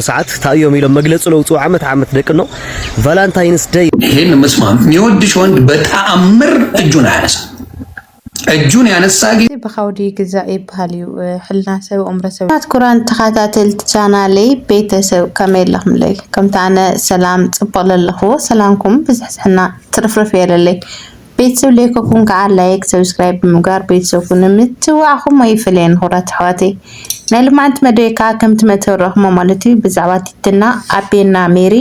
ساعات تايوم يلو مجلس لو تو عمت دقنو فالنتاينز داي ይሄን መስማም የሚወድሽ ወንድ በተአምር እጁን አያነሳ እጁን ያነሳጊ በኻውዲ ግዛ ይባልዩ ሕልና ሰብ ኡምረ ሰብ አትኩራን ተኻታተልት ቻናሌ ቤተሰብ ከመይልኩም ለይ ከምታነ ሰላም ጽበለልኹ ሰላምኩም ብዝሕስሕና ትርፍርፍ የለለይ ቤተሰብ ለይኮኩም ከዓ ላይክ ሰብስክራይብ ብምጋር ቤተሰብኩም ምትዋዕኹም ይፍለን ሆራት ሐዋቴ ናልማንት መደካ ከምት መተረኽሞ ማለት ብዛዕባ ቲትና አቤና ሜሪ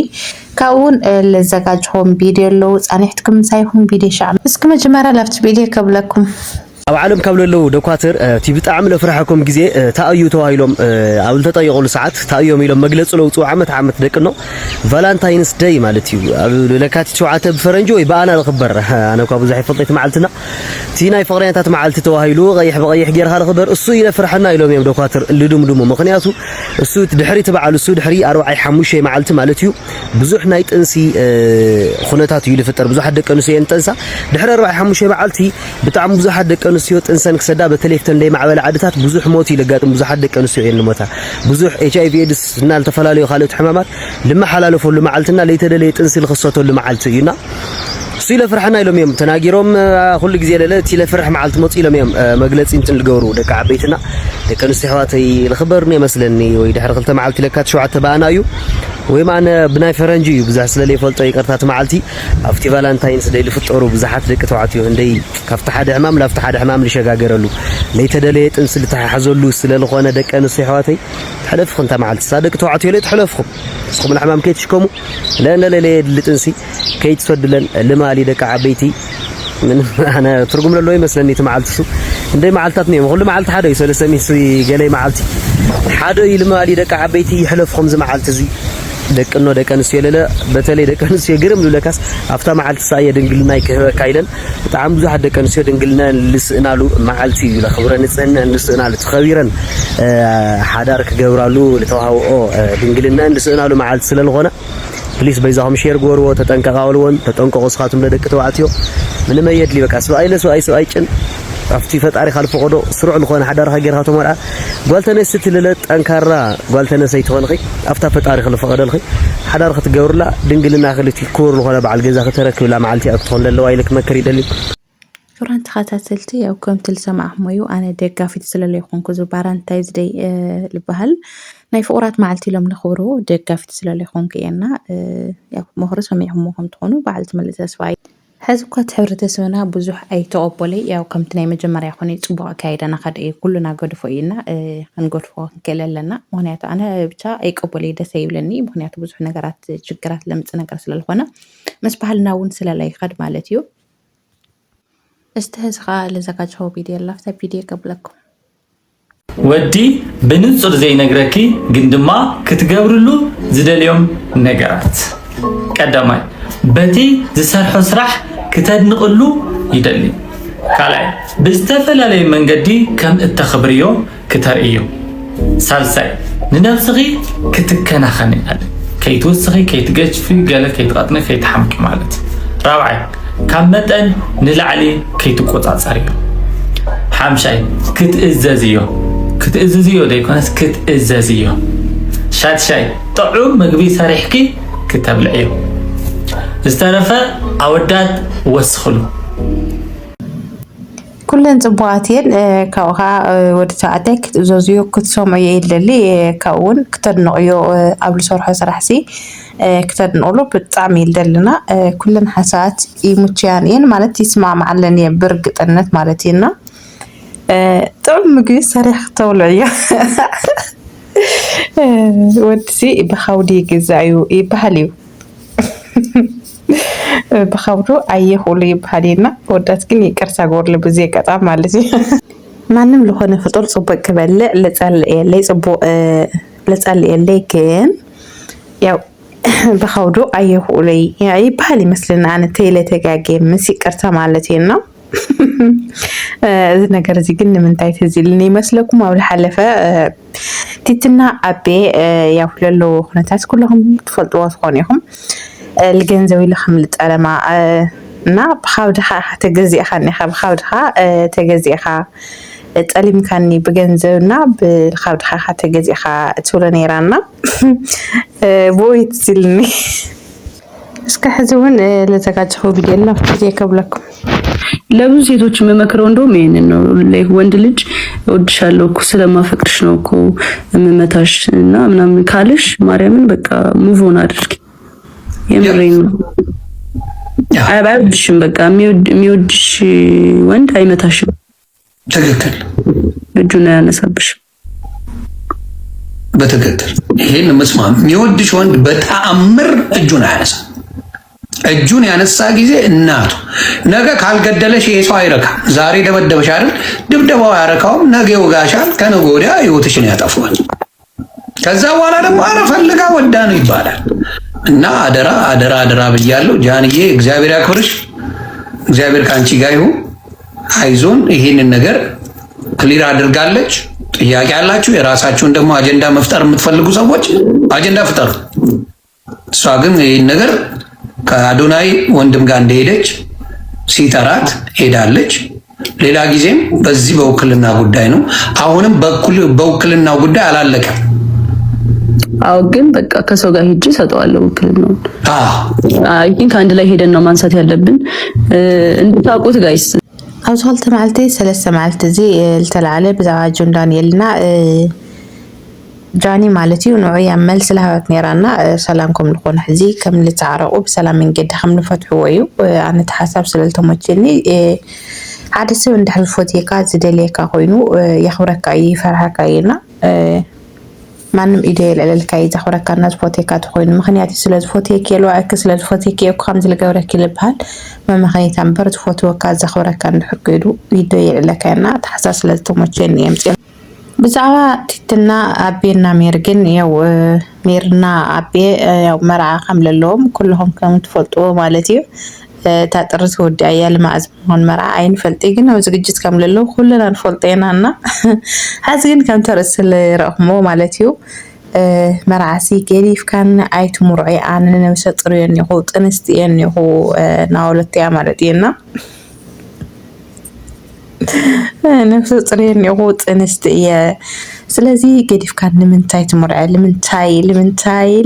ካውን ለዘጋጅኹም ቪዲዮ ለው ጻንሕትኩም ሳይኹም ቪዲዮ ሻም እስከ መጀመሪያ ላፍት ቪዲዮ ከብለኩም ኣብ ዓለም ካብ ለለው ደኳተር እቲ ብጣዕሚ ለፍራሕኩም ግዜ ታእዩ ተዋሂሎም ኣብ ተጠይቁሉ ሰዓት ታእዮም ኢሎም መግለጽ ለውጡ ዓመት ደቅኖ ቫለንታይንስ ዴይ ማለት እዩ ኣብ ለካቲት 7 ብፈረንጆ ወይ በአና ዝኽበር ኣነ ኳ ብዙሕ ይፈልጥ መዓልትና እቲ ናይ ፍቅረኛታት መዓልቲ ተዋሂሉ ቀይሕ በቀይሕ ጌርካ ዝኽበር እሱ ይለፍርሐና ኢሎም እዮም ደኳተር ልድምድሙ ምክንያቱ እሱ ድሕሪ ተባዓሉ እሱ ድሕሪ 45 መዓልቲ ማለት እዩ ብዙሕ ናይ ጥንሲ ኩነታት እዩ ልፍጠር ብዙሕ ደቀ ኣንስትዮ እንተንሳ ድሕሪ 45 መዓልቲ ብጣዕሚ ብዙሕ ደቀ አንስዮ ጥንሰን ክሰዳ በቴሌፍተን ላይ ማዕበል ዓድታት ብዙሕ ሞት ይለጋጥም ብዙሕ ደቀ አንስዮ የንሞታ ብዙሕ ኤችአይቪ ኤድስ እና ተፈላልዩ ካልኦት ሕማማት ለማሓላለፈሉ መዓልትና ለይተደለየ ጥንሲ ልኽሰተሉ መዓልቲ እዩና እሱ ይለፍርሐና ኢሎም እዮም ተናጊሮም ኩሉ ግዜ ለለቲ ለፍርሕ መዓልቲ መጽ ኢሎም እዮም መግለጺ እንትን ልገብሩ ደቂ ዓበይትና ደቂ አንስትዮ ኣሕዋተይ ልኽበርኒ ይመስለኒ ወይ ድሕሪ 2 መዓልቲ ለካቲት 7 በአና እዩ ወይ ማነ ብናይ ፈረንጂ እዩ ብዙሕ ስለለ ይፈልጦ ይቅርታት መዓልቲ ኣብቲ ቫለንታይንስ ዴይ ልፍጠሩ ብዙሓት ደቂ ተባዕትዮ እንደይ ካብቲ ሓደ ሕማም ላፍቲ ሓደ ሕማም ልሸጋገረሉ ለይተደለየ ጥንሲ ልተሓሓዘሉ ስለዝኾነ ደቂ አንስትዮ ኣሕዋተይ ትሕለፍ ክንታ መዓልቲ ሳደቂ ተባዕትዮ ላይ ትሕለፍኩም እስኩም ሕማም ከይትሽከሙ ለለለየ ልጥንሲ ከይትሰድለን ልማሊ ደቂ ዓበይቲ من أنا ترجم له مثلا يتمعلتسو عندي معلتاتني كل معلت حدا يسول سميسي قالي معلتي حدا يلما لي دك عبيتي يحلف خمس معلتزي دك انه دك انسي لا بتلي دك انسي يجرم له لكاس افتا معلت سايه دنجلنا كايلن بتعم بزح دك انسي دنجلنا لسنالو معلتي لا خبرن نصنا لسنالو تخبيرن حدارك جبرالو لتوهاو دنجلنا لسنالو معلت ስለልሆነ ፕሊስ በዛهم ሼር ጎርዎ ተጠንቀቃውልዎን ተጠንቀቁ ስኻቱም ለደቅ ተዋዕትዮ ምንም የድሊ በቃ ሰው አይጭን አፍቲ ፈጣሪ ካልፈቀዶ ስሩዕ ልኾነ ሓዳርካ ጌርካ ተመርዓ ጓልተነስቲ ለለ ጠንካራ ጓልተነሰይ ትኾንኺ አፍታ ፈጣሪ ካልፈቀደልኺ ሓዳርካ ትገብርላ ድንግልና ክልቲ ኩር ልኾነ በዓል ገዛ ከተረክብላ መዓልቲ አክትኾን ለለዋ ኢልክ መከር ይደሊ ሱራን ተኻታተልቲ ያው ከምትል ሰማዕሞዩ አነ ደጋፊት ስለለይ ኾንኩ ዙ ቫለንታይንስ ዴይ ልበሃል ናይ ፍቁራት መዓልቲ ኢሎም ለኽብሩ ደጋፊት ስለለይ ኾንኩ እየና ያው ምኽሪ ሰሚዕኹምኩም ትኾኑ በዓልቲ መልእክቲ ተስፋይ ሕዝኳ ሕብረተሰብና ብዙሕ ኣይተቐበለይ ያው ከምቲ ናይ መጀመርያ ኾነ ጽቡቕ ኣካይዳና ኸደ ኩሉና ገድፎ ኢና ክንገድፎ ክንክእል ኣለና ምክንያቱ ኣነ ብቻ ኣይቀበለይ ደስ ይብለኒ ምክንያቱ ብዙሕ ነገራት ችግራት ለምጽ ነገር ስለልኾነ ምስ ባህልና እውን ስለላይ ኸድ ማለት እዩ استهزخ لزكاجو فيديو لافتا فيديو قبلكم ودي بنصر زي نغركي ግንድማ ክትገብርሉ ዝደልዮም ነገራት ቀዳማይ በቲ ዝሰርሖ ስራሕ ከተድንቅሉ ይደሊ ካልኣይ ብዝተፈላለየ መንገዲ ከም እተኽብርዮ ከተርእዮ ሳልሳይ ንነፍስኺ ክትከናኸኒ ኣለ ከይትወስኺ ከይትገጭፊ ገለ ከይትቀጥኒ ከይትሓምቂ ማለት ራብዓይ ካብ መጠን ንላዕሊ ከይትቆጻጸርዮ ሓምሻይ ክትእዘዝዮ ደይኮነስ ክትእዘዝዮ ሻድሻይ ጥዑም ምግቢ ሰሪሕኪ ክተብልዕዮ ዝተረፈ ኣወዳት ወስኽሉ ኩለን ጽቡቓትየን ካብኻ ወዲ ተባዕታይ ክትእዘዝዮ ክትሰምዕዮ የለሊ ካብውን ክተድንቕዮ ኣብ ዝሰርሖ ስራሕሲ ክተድንቕሉ ብጣዕሚ ይልደልና ኩለን ሓሳባት ይሙችያን እየን ማለት ይስማዕማዓለን እየን ብርግጥነት ማለት እየና ጥዑም ምግቢ ሰሪሕ ክተብልዕዮ ወድሲ ብኻውዲ ግዛዩ ይበሃል እዩ بخبرو أيه خولي بحالينا ودات كني كرسا غورل بزي قطع مالتي ማንም ለሆነ ፍጡር ጽቡቅ ከበለ ለጸልይ ጽቡቅ ለጸልይ ለከን ያው በኸውዶ አየሁ ላይ ያይ ባህል ይመስልና አነ ተይለተጋገ መስይቀርታ ማለት ነው እዚ ነገር እዚ ግን ምን ታይት ዝልኒ መስለኩም አው ለሐለፈ ቲትና አቤ ያው ለሎ ሁነታስ ኩልኩም ትፈልጡዋ ሆነኩም الجنزوي لخم للتعلمة نا بخاودها تجزئها نخا بخاودها تجزئها ጠሊምካኒ ብገንዘብና ብኻብድኻ ተገዚእኻ ትብሎ ነይራና ቦይት ሲልኒ እስከ ሕዝውን ለተጋጭሁ ቢደልና ፍዜ ከብለኩም ለብዙ ሴቶች መመክረው እንደውም ይሄንን ነው ወንድ ልጅ እወድሻለሁ እኮ ስለማፈቅርሽ ነው እኮ እመታሽ እና ምናምን ካለሽ ማርያምን በቃ ሙቭ ኦን አድርጊ የምሬን ነው አይባልሽም በቃ የሚወድሽ ወንድ አይመታሽም ትክክል እጁን ያነሳብሽ በትክክል ይሄን መስማ የሚወድሽ ወንድ በተአምር እጁን ያነሳ እጁን ያነሳ ጊዜ እናቱ ነገ ካልገደለሽ ይሄ ሰው አይረካም ዛሬ ደበደበሽ አይደል ድብደባው ያረካውም ነገ ይወጋሻል ከነገ ወዲያ ህይወትሽን ያጠፋዋል ከዛ በኋላ ደግሞ አረፈልጋ ወዳ ነው ይባላል እና አደራ አደራ አደራ ብያለሁ ጃንዬ እግዚአብሔር ያክብርሽ እግዚአብሔር ካንቺ ጋር ይሁን አይዞን ይሄንን ነገር ክሊር አድርጋለች ጥያቄ ያላችሁ የራሳችሁን ደግሞ አጀንዳ መፍጠር የምትፈልጉ ሰዎች አጀንዳ ፍጠሩ እሷ ግን ይሄን ነገር ከአዶናይ ወንድም ጋር እንደሄደች ሲጠራት ሄዳለች ሌላ ጊዜም በዚህ በውክልና ጉዳይ ነው አሁንም በውክልናው ጉዳይ አላለቀም አው ግን በቃ ከሰው ጋር ሄጄ ሰጠዋለሁ ውክልናው አይ ቲንክ አንድ ላይ ሄደን ነው ማንሳት ያለብን እንድታውቁት ጋይስ አውሳልተ ማልቴ ሰለስተ ማልቴ እዚ ልተላለ ብዛዋ ጆን ዳንኤልና ጃኒ ማለት እዩ ነው ያመል ስለሃት ነራና ሰላምኩም ልኮን ሕዚ ከም ልታረቁ በሰላም መንገድ ከም ንፈትሕዎ እዩ ኣነ ተሓሳብ ስለልተመቸኒ ሓደ ሰብ እንድሕር ፎቴካ ዝደልየካ ኮይኑ ያኽብረካ ይፈርሐካ ይና ማንም ኢደ የለልካ ይዘኽብረካና ፎቴካ ተኮይኑ ምክንያት ስለዚ ፎቴክ የልዋዕክ ስለዚ ፎቴክ ከም ዝልገብረክ ይልብሃል መምክንያት ኣንበር ፎቶካ ዘኽብረካ እንድሕር ከይዱ ኢደ የለልካና ተሓሳብ ስለልተመቸኒ የምጽ ብዛዕባ ቲትና አቤና ሜርግን ያው ሜርና አቤ ያው መርዓ ከምለለዎም ኩልهم ከም ትፈልጡ ማለት እዩ ታጥርት ወዲ አያል ማዕዝ ሆን መርዓ አይን ፈልጥ ግን ነው ዝግጅት ከምለለው ኩልና እንፈልጠናና ሐዝግን ከም ተርስል ረኽሞ ማለት እዩ መርዓሲ ገሊፍ ካን አይት ሙርዒ አን ነብሰ ጥሩየን ይኹ ጥንስቲየን ይኹ ናውለትያ ማለት ይና ነፍስ ጥሬን ይወጥ እንስጥየ ስለዚህ ገዲፍ ካን ንምንታይ ትምርዐ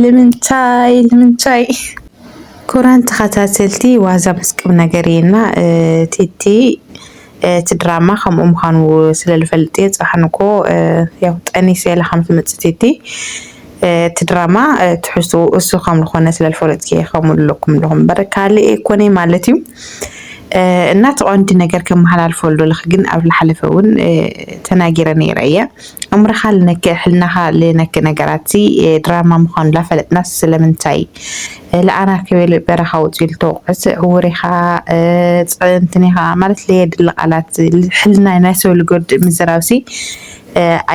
ለምንታይ ኮራን ተኸታተልቲ ዋዛ መስቅብ ነገርና ቲቲ ትድራማ ከምኡ ምዃኑ ስለልፈልጥ ጽሕንኮ ያው ጠኒስ ያለ ከም ትመጽእ ቲቲ ትድራማ ትሕሱ እሱ ከም ዝኾነ ስለልፈልጥ ከምልኩም ለኩም በረካሊ ኢኮኖሚ ማለት እዩ እናት አንድ ነገር ከመሐላልፎ ለልክ ግን ኣብ ለሐለፈውን ተናጊረ ነይራየ አምረኻል ነከ ህልናኻ ለነከ ነገራቲ ድራማ ምዃኑ ላፈለጥና ስለምንታይ ለአና ከበል በረኻው ጽልቶ ወሬኻ ጽንትኒኻ ማለት ለየድል ቃላት ህልና ናሰው ልጎድ ምዝራብሲ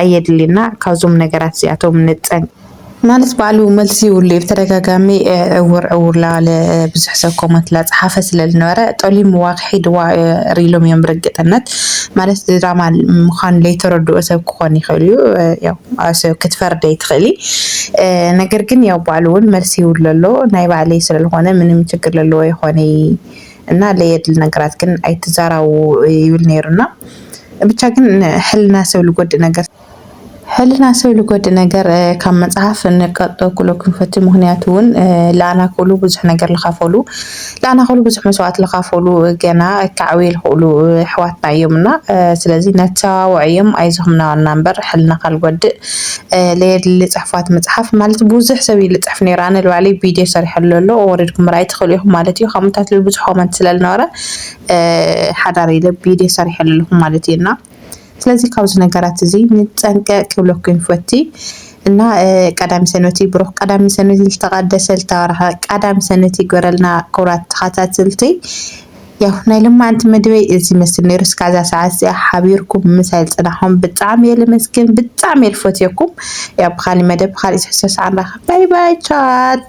አየድልና ካዞም ነገራት ሲያቶም ንጠን ማለት ባሉ መልሲ ውል በተደጋጋሚ እውር ላለ ብዙሕ ሰብ ኮመንት ላ ጻሐፈ ስለልነበረ ጦሊም ዋኺድ ሪሎም የምረግጠነት ማለት ድራማ ምዃን ለይተረድኦ ሰብ ክኾን ይኽእል እዩ ያው ሰብ ክትፈርድ ይትኽእሊ ነገር ግን ያው ባሉውን መልሲ ውል ለሎ ናይ ባዕለይ ስለልኾነ ምንም ችግር ለለዎ ይኾነ እና ለየድል ነገራት ግን ኣይትዛራው ይብል ነይሩና ብቻ ግን ሕልና ሰብ ልጎድ ነገር ሕልና ሰብ ልጎድ ነገር ካብ መጽሐፍ ንቀጦ ኩሉ ክንፈት ምክንያቱን ላና ኩሉ ብዙሕ ነገር ልኻፈሉ ላና ኩሉ ብዙሕ መስዋዕት ልኻፈሉ ገና ካዕዊል ኩሉ ሕዋትና እዮምና ስለዚ ነተዋውዕዮም አይዞምና ናምበር ሕልና ካልጎድ ለየድሊ ጽሕፋት መጽሐፍ ማለት ብዙሕ ሰብ ይልጽሕፍ ነይራነ ለባሊ ቪድዮ ሰርሐሉ ኣሎ ወረድኩም ራይ ትኽእሉኹም ማለት እዩ ከምታት ብዙሕ ኮመንት ስለልነበረ ሓዳር ኢለ ቪድዮ ሰርሐሉኹም ማለት እዩና ስለዚህ ካውዝ ነገራት እዚ ንጸንቀቅ ክብለኩም ፈቲ እና ቀዳሚ ሰነቲ ብሩኽ ቀዳሚ ሰነቲ ልተቀደሰል ተባረኸ ቀዳሚ ሰነቲ ጎረልና ኩራት ተኸታተልቲ ያው ናይ ልማዓንቲ መድበይ እዚ መስል ነይሩ እስካዛ ሰዓት ሓቢርኩም ምሳል ጽናሖም ብጣዕሚ የለመስግን ብጣዕሚ የልፈትየኩም ያው ብኻሊ መደብ ብኻሊ ሰዓት ባይ ባይ ቻት